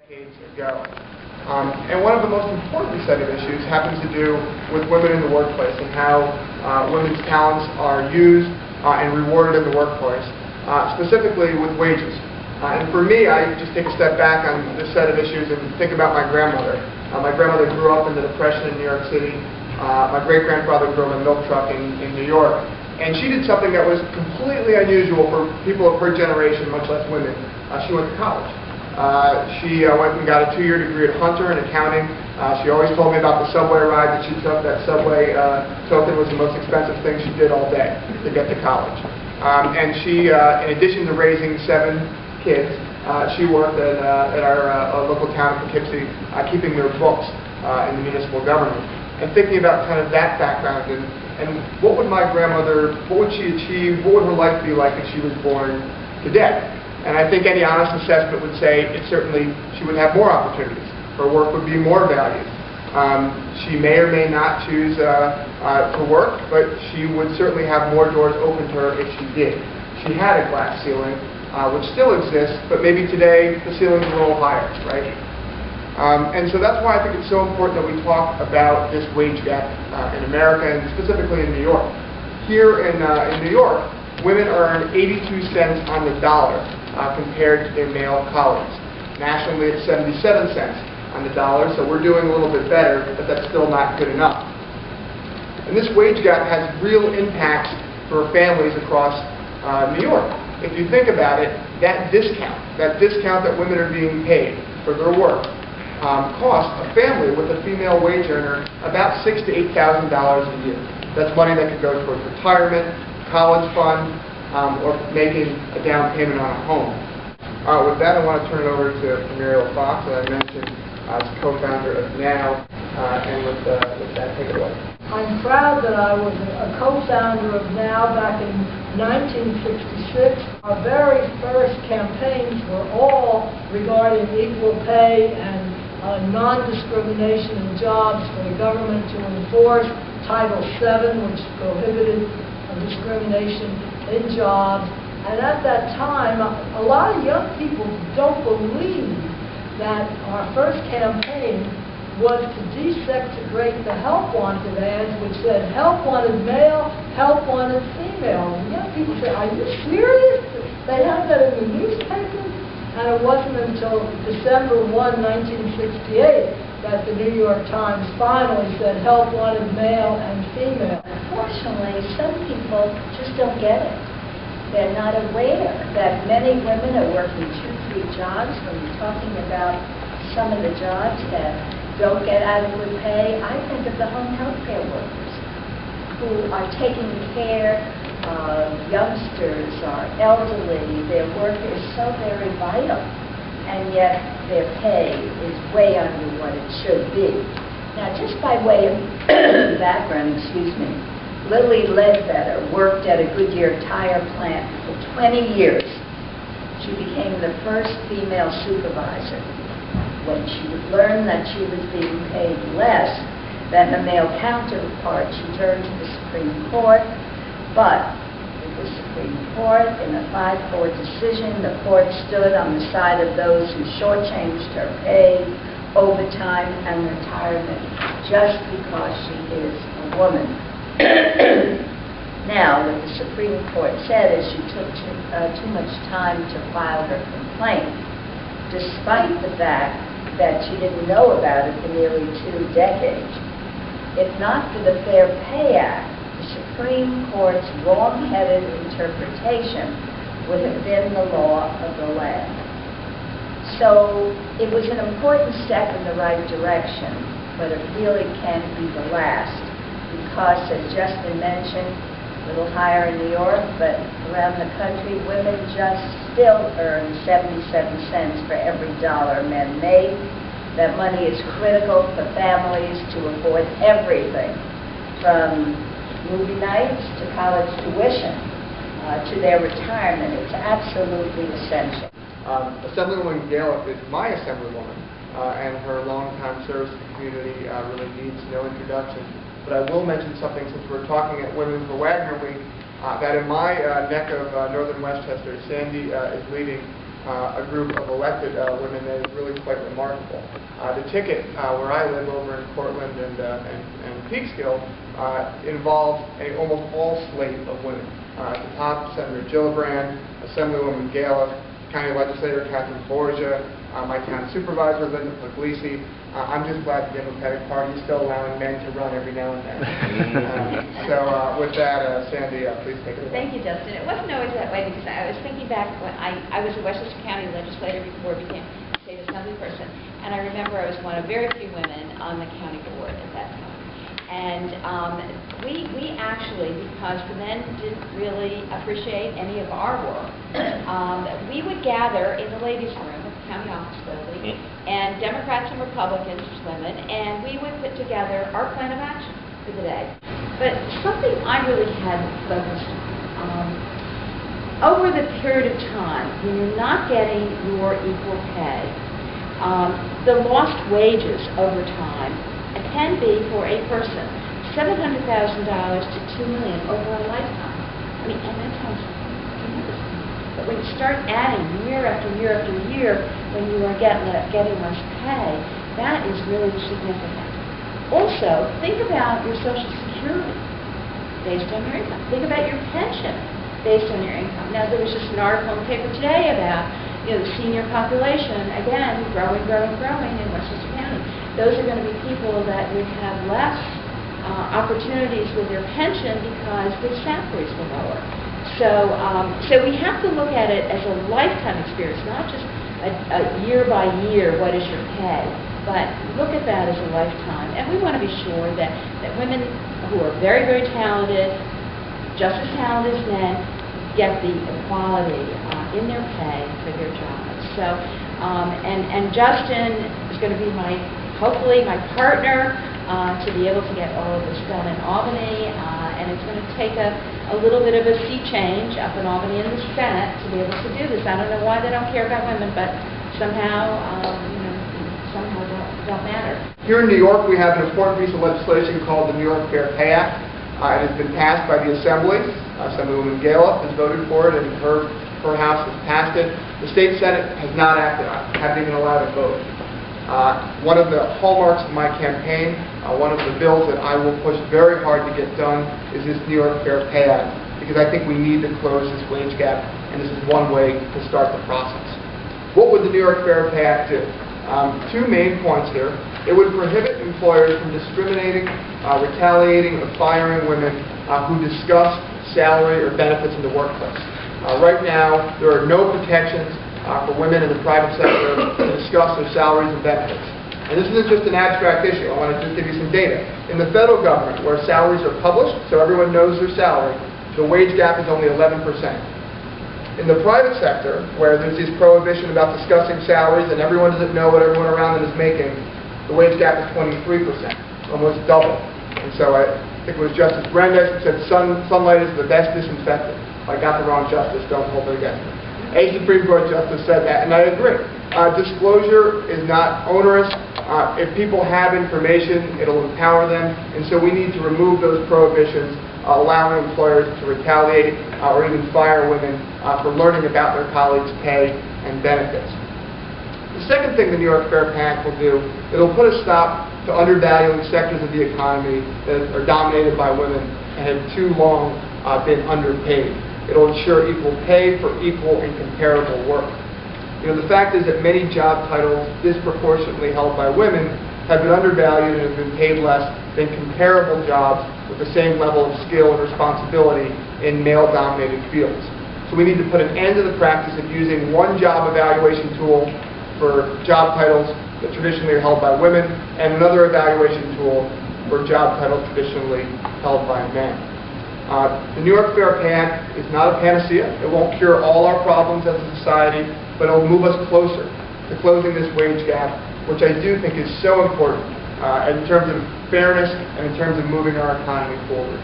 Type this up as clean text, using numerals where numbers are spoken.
decades ago. And one of the most important set of issues happens to do with women in the workplace and how women's talents are used and rewarded in the workplace, specifically with wages. And for me, I just take a step back on this set of issues and think about my grandmother. My grandmother grew up in the Depression in New York City. My great-grandfather drove a milk truck in New York. And she did something that was completely unusual for people of her generation, much less women. She went to college. She went and got a 2-year degree at Hunter in accounting. She always told me about the subway ride that she took. That subway token was the most expensive thing she did all day to get to college. And she, in addition to raising 7 kids, she worked at our local town of Poughkeepsie, keeping their books in the municipal government. And thinking about kind of that background and what would my grandmother, what would she achieve, what would her life be like if she was born today? And I think any honest assessment would say she would have more opportunities. Her work would be more valued. She may or may not choose to work, but she would certainly have more doors open to her if she did. She had a glass ceiling, which still exists, but maybe today the ceiling's a little higher, right? And so that's why I think it's so important that we talk about this wage gap in America and specifically in New York. Here in New York, women earn 82 cents on the dollar compared to their male colleagues. Nationally, it's 77 cents on the dollar, so we're doing a little bit better, but that's still not good enough. And this wage gap has real impacts for families across New York. If you think about it, that discount that women are being paid for their work, cost a family with a female wage earner about $6,000 to $8,000 a year. That's money that could go towards retirement, college fund, or making a down payment on a home. With that, I want to turn it over to Muriel that I mentioned as co-founder of NOW, and with that, take it away. I'm proud that I was a co-founder of NOW back in 1966. Our very first campaigns were all regarding equal pay and non-discrimination in jobs for the government to enforce Title VII, which prohibited discrimination in jobs. And at that time, a lot of young people don't believe that our first campaign was to desegregate the help wanted ads, which said help wanted male, help wanted female. And young people say, are you serious? They had that in the newspapers? And it wasn't until December 1, 1968 that the New York Times finally said help wanted male and female. Unfortunately, some people just don't get it. They're not aware that many women are working 2-3 jobs. When you're talking about some of the jobs that don't get adequate pay, I think of the home health care workers who are taking care of youngsters or elderly. Their work is so very vital, and yet their pay is way under what it should be. Now, just by way of background, Lily Ledbetter worked at a Goodyear tire plant for 20 years. She became the first female supervisor. When she learned that she was being paid less than her male counterpart, she turned to the Supreme Court, but with the Supreme Court, in a 5-4 decision, the court stood on the side of those who shortchanged her pay, overtime, and retirement just because she is a woman. Now, what the Supreme Court said is she took too much time to file her complaint, despite the fact that she didn't know about it for nearly 2 decades. If not for the Fair Pay Act, the Supreme Court's wrong-headed interpretation would have been the law of the land. So it was an important step in the right direction, but it really can't be the last, because, as Justin mentioned, a little higher in New York, but around the country, women just still earn 77 cents for every dollar men make. That money is critical for families to afford everything, from movie nights to college tuition to their retirement. It's absolutely essential. Assemblywoman Galef is my Assemblywoman, and her long-time service to the community really needs no introduction. But I will mention something, since we're talking at Women for Wagner Week, that in my neck of northern Westchester, Sandy is leading a group of elected women that is really quite remarkable. The ticket where I live over in Portland and Peekskill involves an almost all slate of women. At the top, Senator Gillibrand, Assemblywoman Galef, County Legislator Catherine Borgia, my town supervisor Linda Puglisi. I'm just glad the Democratic Party is still allowing men to run every now and then. With that, Sandy, please take it away. Thank you, Justin. It wasn't always that way because I was thinking back when I was a Westchester County legislator before I became a state assembly person, and I remember I was one of very few women on the county board at that time. And we actually, because the men didn't really appreciate any of our work, we would gather in the ladies' room of the county office building, and Democrats and Republicans, women, and we would put together our plan of action for the day. But something I really hadn't focused on, over the period of time, when you're not getting your equal pay, the lost wages over time can be for a person $700,000 to $2 million over a lifetime. I mean, and that sounds tremendous. But when you start adding year after year after year, when you are getting less pay, that is really significant. Also, think about your Social Security based on your income. Think about your pension based on your income. Now, there was just an article in the paper today about the senior population, again, growing in Westchester County. Those are going to be people that would have less opportunities with their pension because their salaries were lower. So we have to look at it as a lifetime experience, not just a year by year, what is your pay, but look at that as a lifetime. And we want to be sure that women who are very, very talented, just as talented as men, get the equality in their pay for their jobs. So, and Justin is going to be hopefully my partner to be able to get all of this done in Albany, and it's going to take a little bit of a sea change up in Albany in the Senate to be able to do this. I don't know why they don't care about women, but somehow, somehow it don't matter. Here in New York, we have an important piece of legislation called the New York Fair Pay Act. It has been passed by the Assembly. Assemblywoman Galef has voted for it, and her House has passed it. The state Senate has not acted on it, haven't even allowed a vote. One of the hallmarks of my campaign, one of the bills that I will push very hard to get done is this New York Fair Pay Act, because I think we need to close this wage gap, and this is one way to start the process. What would the New York Fair Pay Act do? Two main points here. It would prohibit employers from discriminating, retaliating, or firing women who discuss salary or benefits in the workplace. Right now, there are no protections for women in the private sector to discuss their salaries and benefits. And this isn't just an abstract issue. I want to just give you some data. In the federal government, where salaries are published, so everyone knows their salary, the wage gap is only 11%. In the private sector, where there's this prohibition about discussing salaries and everyone doesn't know what everyone around them is making, the wage gap is 23%, almost double. And so I think it was Justice Brandeis who said sunlight is the best disinfectant. I got the wrong justice, don't hold it against me. A Supreme Court justice said that, and I agree. Disclosure is not onerous. If people have information, it'll empower them, and so we need to remove those prohibitions, allowing employers to retaliate or even fire women for learning about their colleagues' pay and benefits. The second thing the New York Fair Pay Act will do, it'll put a stop to undervaluing sectors of the economy that are dominated by women and have too long been underpaid. It'll ensure equal pay for equal and comparable work. The fact is that many job titles disproportionately held by women have been undervalued and have been paid less than comparable jobs with the same level of skill and responsibility in male-dominated fields. So we need to put an end to the practice of using one job evaluation tool for job titles that traditionally are held by women and another evaluation tool for job titles traditionally held by men. The New York Fair Pay Act is not a panacea. It won't cure all our problems as a society, but it will move us closer to closing this wage gap, which I do think is so important in terms of fairness and in terms of moving our economy forward.